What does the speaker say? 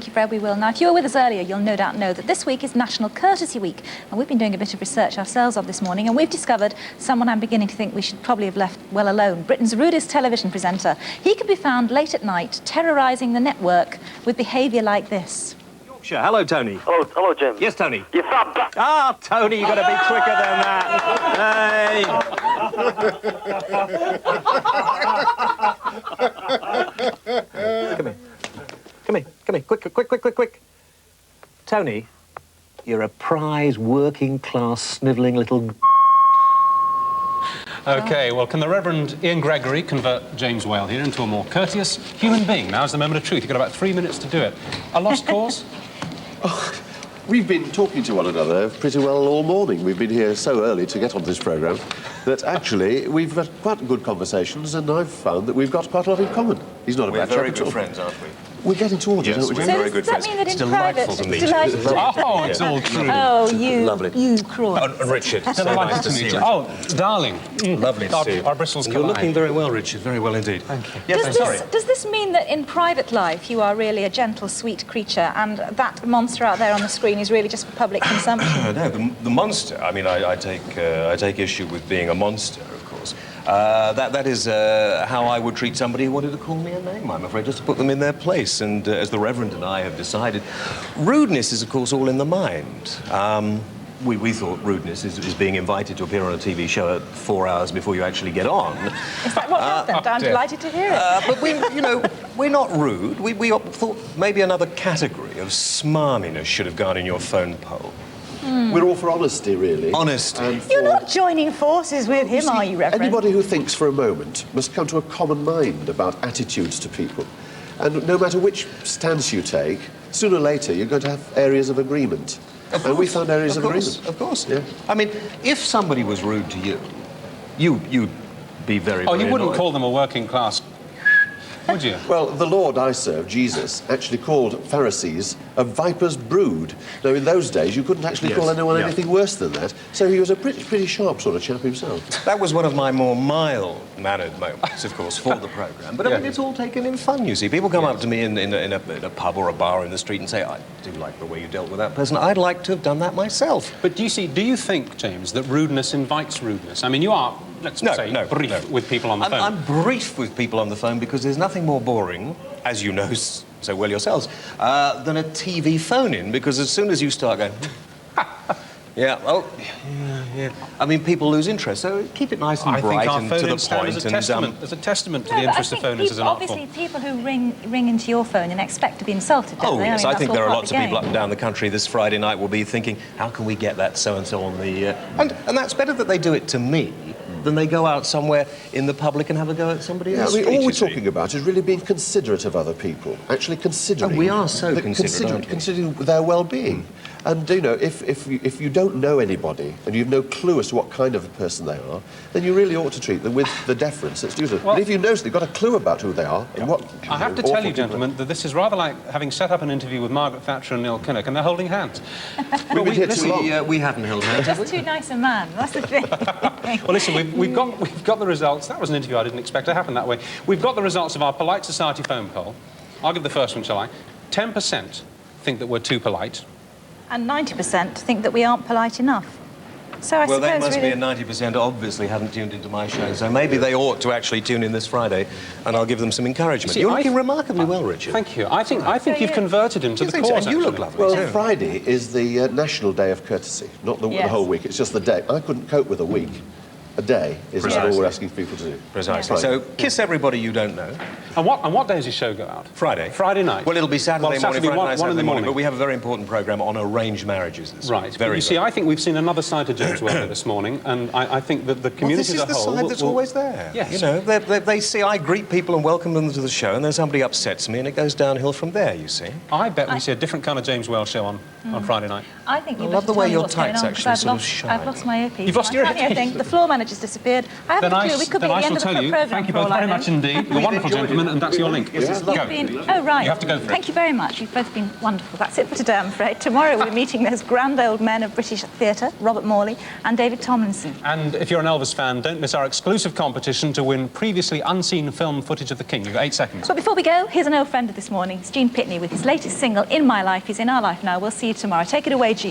Thank you, Fred. We will. Now, if you were with us earlier, you'll no doubt know that this week is National Courtesy Week, and we've been doing a bit of research ourselves on this morning, and we've discovered someone I'm beginning to think we should probably have left well alone. Britain's rudest television presenter. He can be found late at night, terrorising the network with behaviour like this. Yorkshire. Hello, Tony. Hello, Jim. Yes, Tony. You fat bat. Ah, Tony, you've got to be quicker than that. Hey. Come here. Quick. Tony, you're a prize working-class snivelling little... OK, well, can the Reverend Ian Gregory convert James Whale here into a more courteous human being? Now's the moment of truth. You've got about 3 minutes to do it. A lost cause? Oh, we've been talking to one another pretty well all morning. We've been here so early to get on this programme that actually we've had quite good conversations, and I've found that we've got quite a lot in common. He's not a bad chap very at good all. friends, aren't we? We're getting towards it, aren't we? We're So very does good that friends. mean that It's in delightful private... to meet you. Delighted to... Oh, it's all true. Oh, you... Lovely. You cruel. And Richard, so nice to see you. Oh, darling. Lovely to see you. Our bristles You're collide. looking very well, Richard. Very well indeed. Thank you. Yes, sorry. Does this mean that in private life you are really a gentle, sweet creature, and that monster out there on the screen is really just for public consumption? No, the monster. I mean, I take issue with being a monster, of course. That is how I would treat somebody who wanted to call me a name, I'm afraid, just to put them in their place. And as the Reverend and I have decided, rudeness is, of course, all in the mind. We thought rudeness is being invited to appear on a TV show at 4 hours before you actually get on. Is that what happened? I'm delighted to hear it. But we're not rude. We thought maybe another category of smarminess should have gone in your phone poll. We're all for honesty, really. Honesty. And You're for- not joining forces with him, are you, Reverend? Anybody who thinks for a moment must come to a common mind about attitudes to people. And no matter which stance you take, sooner or later you're going to have areas of agreement. And we found areas of agreement. Of course. Yeah. I mean, if somebody was rude to you, you'd be very, Oh, very you wouldn't annoyed. call them a working class, would you? Well, the Lord I serve, Jesus, actually called Pharisees a viper's brood. Now, in those days, you couldn't actually call anyone anything worse than that, so he was a pretty sharp sort of chap himself. That was one of my more mild-mannered moments, of course, for the programme. But I mean, it's all taken in fun, you see. People come up to me in a pub or a bar in the street and say, I do like the way you dealt with that person. I'd like to have done that myself. But do you think, James, that rudeness invites rudeness? I mean, you are, let's say, brief with people on the phone. I'm brief with people on the phone because there's nothing more boring, as you know so well yourselves, than a TV phone-in, because as soon as you start going, yeah. I mean, people lose interest, so keep it nice and bright and to the point. As a testament to the interest of phone-ins as an art form. Obviously, people who ring into your phone and expect to be insulted, don't they? Yes, I mean, I think that's there are all lots of part people up and down the country this Friday night will be thinking, how can we get that so-and-so on the... And that's better that they do it to me than they go out somewhere in the public and have a go at somebody else. I mean, all we're talking about is really being considerate of other people, actually considering... And we are so considerate, aren't we? Considering their well-being. And, you know, if you don't know anybody and you've no clue as to what kind of a person they are, then you really ought to treat them with the deference that's due to them. Well, but if you know they've got a clue about who they are and what... I have to tell you, gentlemen, that this is rather like having set up an interview with Margaret Thatcher and Neil Kinnock, and they're holding hands. We've been here too long. We haven't held hands, have we? Just too nice a man, that's the thing. Well, listen, we've got the results. That was an interview I didn't expect to happen that way. We've got the results of our Polite Society phone poll. I'll give the first one, shall I? 10% think that we're too polite. And 90% think that we aren't polite enough. So I Well, suppose that must really... be a 90% obviously haven't tuned into my show, so maybe they ought to actually tune in this Friday, and I'll give them some encouragement. See, You're looking remarkably well, Richard. Thank you. I think you've converted him to the cause. And you look actually. lovely, Well, too. Friday is the National Day of Courtesy, not the whole week, it's just the day. I couldn't cope with a week. A day is all we're asking people to do. Precisely. Yeah. So, kiss everybody you don't know. And what day does your show go out? Friday. Friday night. Well, it'll be Saturday morning, Friday night, one in the morning. but we have a very important programme on arranged marriages this week. Right. But you see, I think we've seen another side to James Whale this morning, and I think that the community this as a is whole... the side that's always there. Yes. You know, they see I greet people and welcome them to the show, and then somebody upsets me, and it goes downhill from there, you see. I bet we see a different kind of James Whale show on Friday night. I think you I love the way better your tell me what's going tights on, actually because sort of shine. I've lost my earpiece. You've lost your I earpiece? think the floor man manager's disappeared. I have a clue. We could be at the end of the programme. Thank you for all both I very know. much indeed. You're wonderful gentlemen, and that's your link. Oh, right. You have to go for it. Thank you very much. You've both been wonderful. That's it for today, I'm afraid. Tomorrow we're meeting those grand old men of British theatre, Robert Morley and David Tomlinson. And if you're an Elvis fan, don't miss our exclusive competition to win previously unseen film footage of the King. You've got 8 seconds. But before we go, here's an old friend of this morning. It's Gene Pitney with his latest single, In My Life. He's in our life now. We'll see you tomorrow. Take it away, Gene.